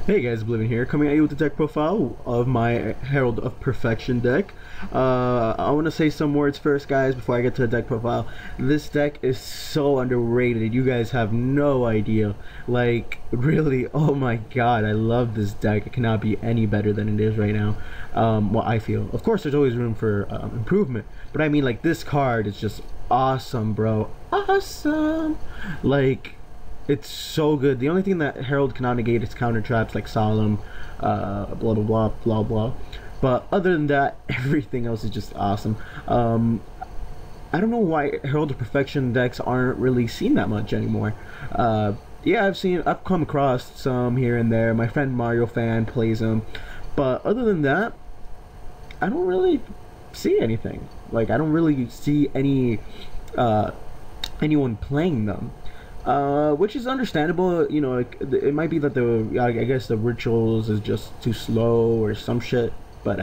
Hey guys, Oblivion here, coming at you with the deck profile of my Herald of Perfection deck. I want to say some words first, guys, before I get to the deck profile. This deck is so underrated. You guys have no idea. Like, really, oh my god, I love this deck. It cannot be any better than it is right now. Well, I feel. Of course, there's always room for improvement, but I mean, like, this card is just awesome, bro. Awesome! Like, it's so good. The only thing that Herald cannot negate is counter traps like Solemn, blah blah blah blah blah. But other than that, everything else is just awesome. I don't know why Herald of Perfection decks aren't really seen that much anymore. Yeah, I've come across some here and there. My friend Mario Fan plays them, but other than that, I don't really see anything. Like, I don't really see anyone playing them. Which is understandable. You know, it might be that I guess the rituals is just too slow or some shit, but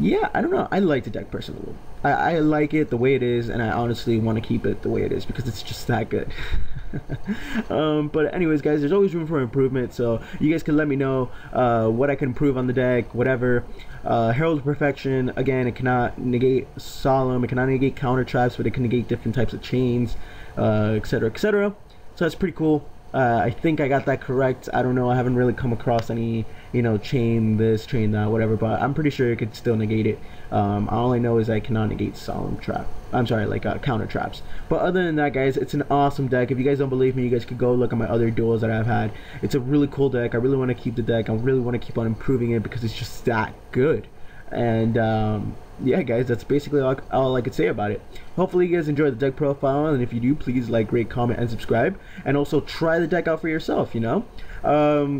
yeah, I don't know. I like the deck personally. I like it the way it is, and I honestly want to keep it the way it is because it's just that good. But anyways, guys, there's always room for improvement, so you guys can let me know what I can improve on the deck, whatever. Herald of Perfection, again, it cannot negate Solemn, it cannot negate counter traps, but it can negate different types of chains, etc, etc. So that's pretty cool. I think I got that correct. I don't know, I haven't really come across any, you know, chain this, chain that, whatever, but I'm pretty sure it could still negate it. All I know is I cannot negate Solemn trap. I'm sorry, like counter traps. But other than that, guys, it's an awesome deck. If you guys don't believe me, you guys could go look at my other duels that I've had. It's a really cool deck. I really want to keep the deck. I really want to keep on improving it because it's just that good. And yeah, guys, that's basically all I could say about it. Hopefully you guys enjoyed the deck profile, and if you do, please like, rate, comment, and subscribe, and also try the deck out for yourself. You know,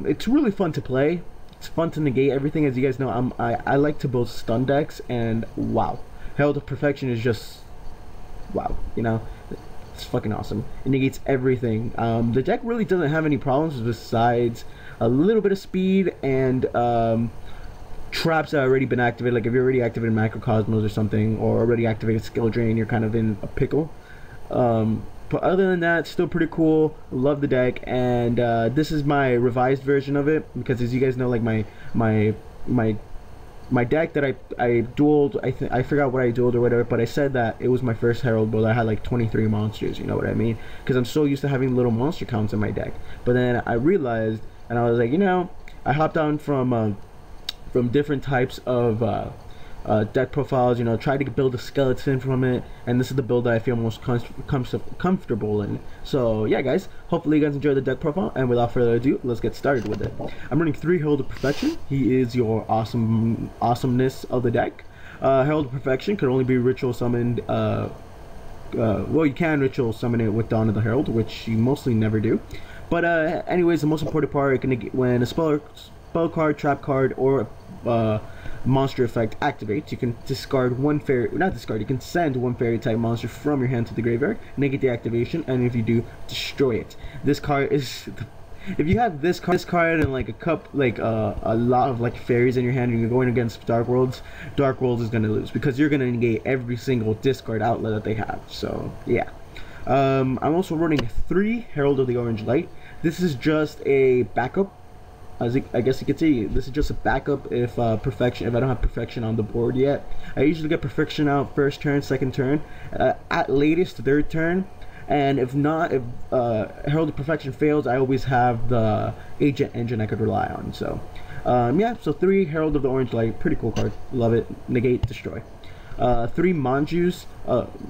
it's really fun to play. It's fun to negate everything. As you guys know, I like to build stun decks, and wow, Herald of Perfection is just wow. You know, it's fucking awesome. It negates everything. The deck really doesn't have any problems besides a little bit of speed and traps that have already been activated. Like if you're already activated Macrocosmos or something, or already activated Skill Drain, you're kind of in a pickle. But other than that, still pretty cool. Love the deck, and this is my revised version of it, because as you guys know, like my deck that I dueled, I forgot what I dueled or whatever, but I said that it was my first Herald build. I had like 23 monsters, you know what I mean? Because I'm so used to having little monster counts in my deck. But then I realized, and I was like, you know, I hopped on from different types of deck profiles, you know, try to build a skeleton from it, and this is the build that I feel most comfortable in. So yeah, guys, hopefully you guys enjoy the deck profile, and without further ado, let's get started with it. I'm running 3 Herald of Perfection. He is your awesomeness of the deck. Herald of Perfection could only be ritual summoned. Well, you can ritual summon it with Dawn of the Herald, which you mostly never do. But anyways, the most important part, when a spell card, trap card, or monster effect activates, you can discard one fairy, not discard, you can send one fairy type monster from your hand to the graveyard, negate the activation, and if you do, destroy it. This card is if you have this card and like a lot of like fairies in your hand and you're going against Dark Worlds is gonna lose, because you're gonna negate every single discard outlet that they have. So yeah. I'm also running 3 Herald of the Orange Light. This is just a backup. I guess you could say this is just a backup if Perfection, if I don't have Perfection on the board yet. I usually get Perfection out first turn, second turn, at latest third turn, and if not, if Herald of Perfection fails, I always have the Agent Engine I could rely on. So yeah, so 3 Herald of the Orange Light, pretty cool card, love it. Negate, destroy. 3 Monjuice,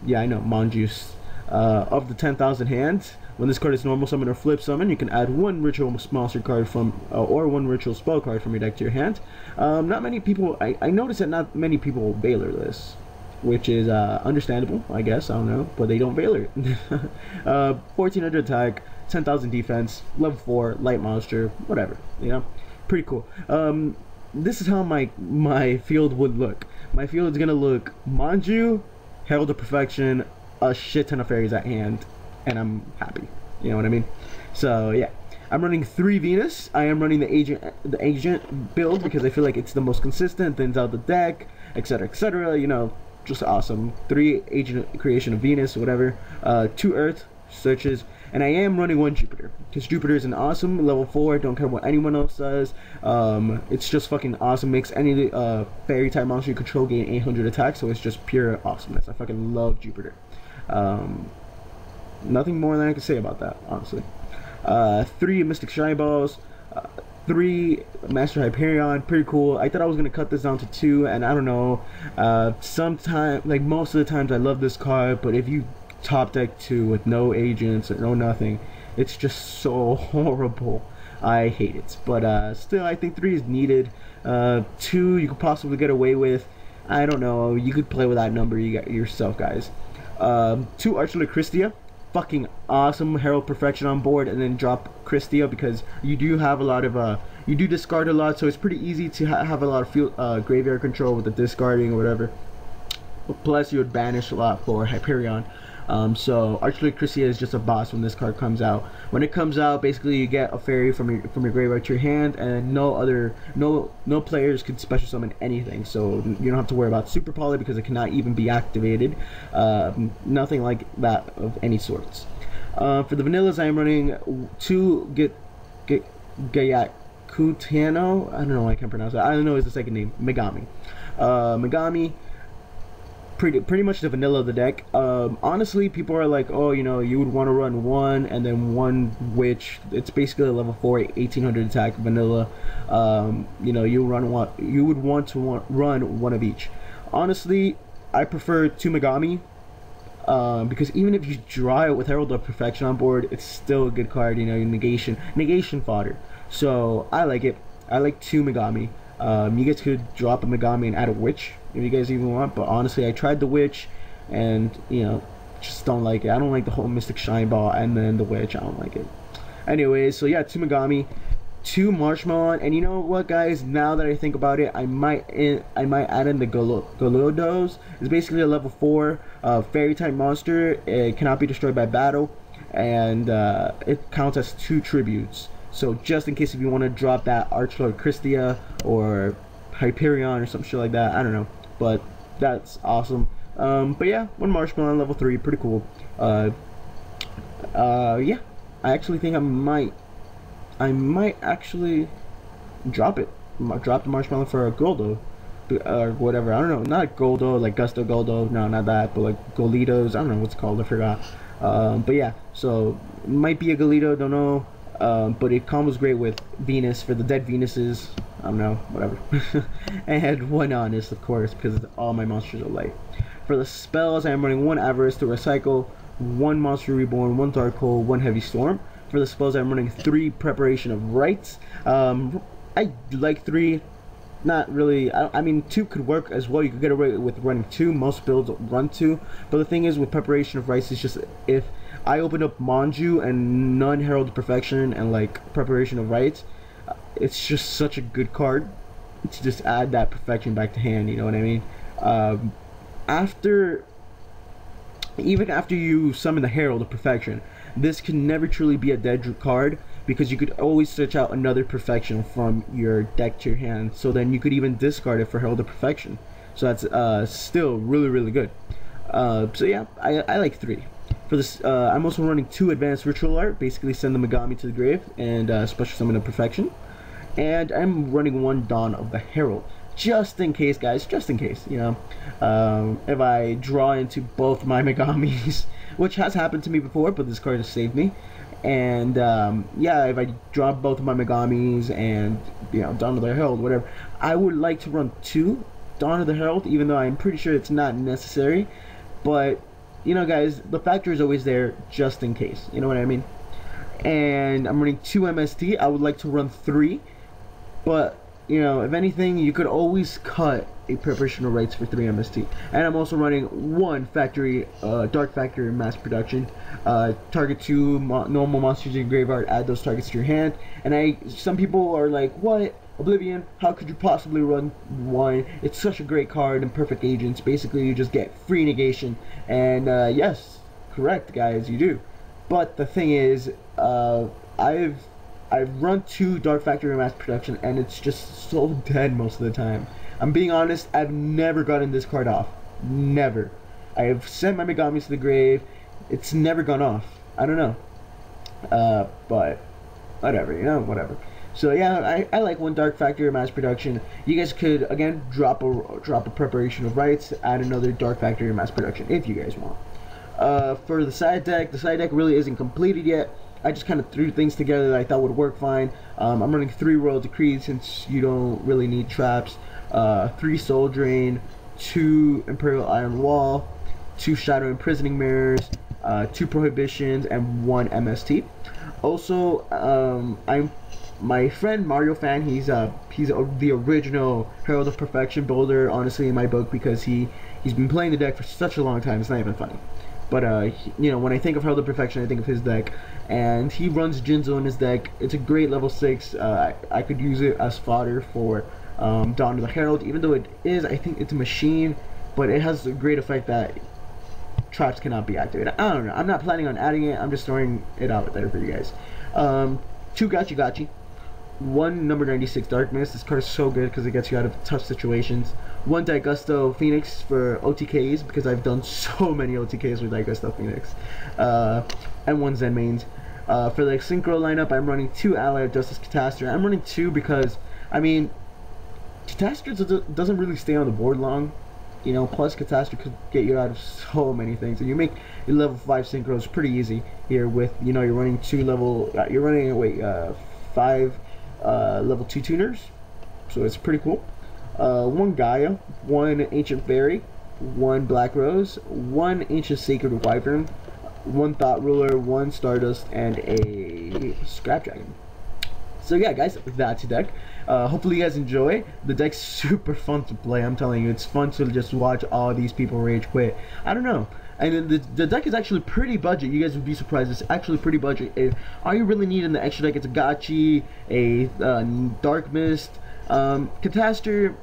yeah, I know, Monjuice, of the 10,000 hands. When this card is normal summon or flip summon, you can add 1 ritual monster card from, or 1 ritual spell card from your deck to your hand. Not many people, I noticed that not many people Veiler this, which is understandable, I guess, I don't know, but they don't Veiler it. 1400 attack, 10,000 defense, level 4, light monster, whatever, you know, pretty cool. This is how my field would look. My field is gonna look Manju, Herald of Perfection, a shit ton of fairies at hand, and I'm happy. You know what I mean? So yeah, I'm running 3 Venus. I am running the agent build because I feel like it's the most consistent, thins out the deck, etc, etc. You know, just awesome. 3 agent creation of Venus, whatever. 2 Earth, such as, and I am running one Jupiter because Jupiter is an awesome level 4. Don't care what anyone else says. It's just fucking awesome. Makes any fairy type monster you control gain 800 attack. So it's just pure awesomeness. I fucking love Jupiter. Nothing more than I can say about that, honestly. 3 Mystic Shine Balls. 3 Master Hyperion, pretty cool. I thought I was gonna cut this down to 2, and I don't know. Sometimes, like most of the times, I love this card, but if you top deck 2 with no agents or no nothing, it's just so horrible. I hate it, but still, I think 3 is needed. 2 you could possibly get away with. I don't know. You could play with that number you got yourself, guys. 2 Archler Christia. Fucking awesome. Herald Perfection on board, and then drop Christia because you do have a lot of you do discard a lot, so it's pretty easy to have a lot of field graveyard control with the discarding or whatever. Plus you would banish a lot for Hyperion. So Archler Christia is just a boss when this card comes out. When it comes out, basically you get a fairy from your graveyard to your hand, and no players can special summon anything. So you don't have to worry about Super Poly because it cannot even be activated. Nothing like that of any sorts. For the vanillas, I am running 2 Gayakutano. I don't know. I can't pronounce that. I don't know is the second name. Megami. Megami. Pretty much the vanilla of the deck. Honestly, people are like, oh, you know, you would want to run 1 and then 1 witch. It's basically a level 4 1800 attack vanilla. You know, you would want to run 1 of each. Honestly, I prefer 2 Megami, because even if you draw it with Herald of Perfection on board, it's still a good card. You know, negation fodder. So I like it. I like 2 Megami. You guys could drop a Megami and add a witch if you guys even want, but honestly, I tried the witch, and you know, just don't like it. I don't like the whole Mystic Shine Ball and then the witch. I don't like it. Anyways, so yeah, 2 Megami, 2 Marshmallow, and you know what, guys? Now that I think about it, I might add in the Golodos. It's basically a level 4 fairy type monster. It cannot be destroyed by battle, and it counts as 2 tributes. So just in case if you want to drop that Archlord Christia or Hyperion or some shit like that, I don't know, but that's awesome. But yeah, 1 Marshmallow level 3, pretty cool. Yeah, I actually think I might actually drop the Marshmallow for a Goldo or whatever. I don't know, not Goldo like Gusto Goldo, no, not that, but like Golitos. I don't know what's it called, I forgot. But yeah, so it might be a Golito, don't know. But it combos great with Venus for the dead Venuses. I don't know, whatever. And 1 Honest, of course, because all my monsters are light. For the spells, I am running 1 Avarice to Recycle, 1 Monster Reborn, 1 Dark Hole, 1 Heavy Storm. For the spells, I'm running 3 Preparation of Rites. I like 3. Not really. I mean, 2 could work as well. You could get away with running 2. Most builds run 2. But the thing is, with Preparation of Rites, it's just if I open up Manju and none Herald of Perfection and like Preparation of Rites, it's just such a good card to just add that perfection back to hand. You know what I mean? Even after you summon the Herald of Perfection, this can never truly be a dead card because you could always search out another perfection from your deck to your hand. So then you could even discard it for Herald of Perfection. So that's still really good. So yeah, I like 3. For this, I'm also running 2 Advanced Ritual Art, basically send the Megami to the grave and special summon a Perfection. And I'm running 1 Dawn of the Herald, just in case, guys, just in case, you know, if I draw into both my Megamis, which has happened to me before, but this card has saved me. And yeah, if I draw both of my Megamis and, you know, Dawn of the Herald, whatever, I would like to run 2 Dawn of the Herald, even though I'm pretty sure it's not necessary. But you know, guys, the factor is always there just in case. You know what I mean? And I'm running 2 MST. I would like to run 3. But, you know, if anything, you could always cut a Preparation of Rites for 3 MST. And I'm also running 1 Factory, Dark Factory Mass Production. Target 2 normal monsters in your graveyard. Add those targets to your hand. And some people are like, what? Oblivion, how could you possibly run 1? It's such a great card and perfect agents. Basically, you just get free negation. And yes, correct, guys, you do. But the thing is, I've run 2 Dark Factory Mass Production, and it's just so dead most of the time. I'm being honest, I've never gotten this card off. Never. I have sent my Megamis to the grave. It's never gone off. I don't know. But whatever, you know, whatever. So yeah, I like one Dark Factory Mass Production. You guys could again drop a Preparation of Rites, add another Dark Factory Mass Production if you guys want. For the side deck really isn't completed yet. I just kind of threw things together that I thought would work fine. I'm running 3 Royal Decrees since you don't really need traps, 3 Soul Drain, 2 Imperial Iron Wall, 2 Shadow Imprisoning Mirrors, 2 Prohibitions, and 1 MST. Also, I'm my friend Mario Fan. He's the original Herald of Perfection builder, honestly, in my book, because he's been playing the deck for such a long time. It's not even funny. But you know, when I think of Herald of Perfection, I think of his deck, and he runs Jinzo in his deck. It's a great level 6. I could use it as fodder for Dawn of the Herald, even though I think it's a machine, but it has a great effect that traps cannot be activated. I don't know. I'm not planning on adding it. I'm just throwing it out there for you guys. 2 Gachi, 1 number 96 Dark Mist. This card is so good because it gets you out of tough situations. 1 Daigusto Phoenix for OTKs, because I've done so many OTKs with Daigusto Phoenix. And 1 Zen Mains. For the Synchro lineup, I'm running 2 Ally of Justice Catastrophe. I'm running 2 because, I mean, Catastrophe doesn't really stay on the board long. You know, plus Catastrophe could get you out of so many things, and you make your level 5 synchros pretty easy here with, you know, you're running 5 level 2 tuners, so it's pretty cool. 1 Gaia, 1 Ancient Fairy, 1 Black Rose, 1 Ancient Sacred Wyvern, 1 Thought Ruler, 1 Stardust, and a Scrapdragon. So yeah, guys, that's the deck. Hopefully you guys enjoy. The deck's super fun to play. I'm telling you, it's fun to just watch all these people rage quit. I don't know. And the deck is actually pretty budget. You guys would be surprised. It's actually pretty budget. All you really need in the extra deck, it's a Gachi, a Dark Mist, Catastrophe.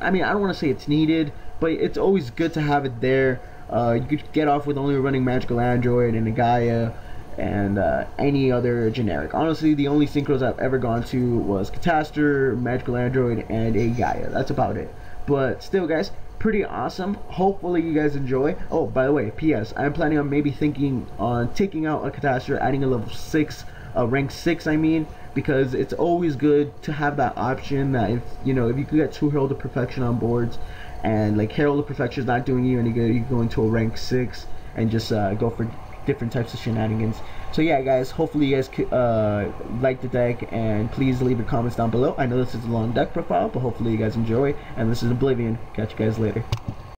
I mean, I don't want to say it's needed, but it's always good to have it there. You could get off with only running Magical Android and a Gaia, and any other generic. Honestly, the only synchros I've ever gone to was Catastrophe, Magical Android, and a Gaia. That's about it. But still, guys, pretty awesome. Hopefully you guys enjoy. Oh, by the way, PS, I'm planning on maybe thinking on taking out a Catastrophe, adding a level 6, rank 6 I mean, because it's always good to have that option that if, you know, if you could get 2 Herald of Perfection on boards, and like Herald of Perfection is not doing you any good, you can go into a rank 6 and just go for different types of shenanigans. So yeah, guys, hopefully you guys like the deck, and please leave your comments down below. I know this is a long deck profile, but hopefully you guys enjoy. And this is Oblivion. Catch you guys later.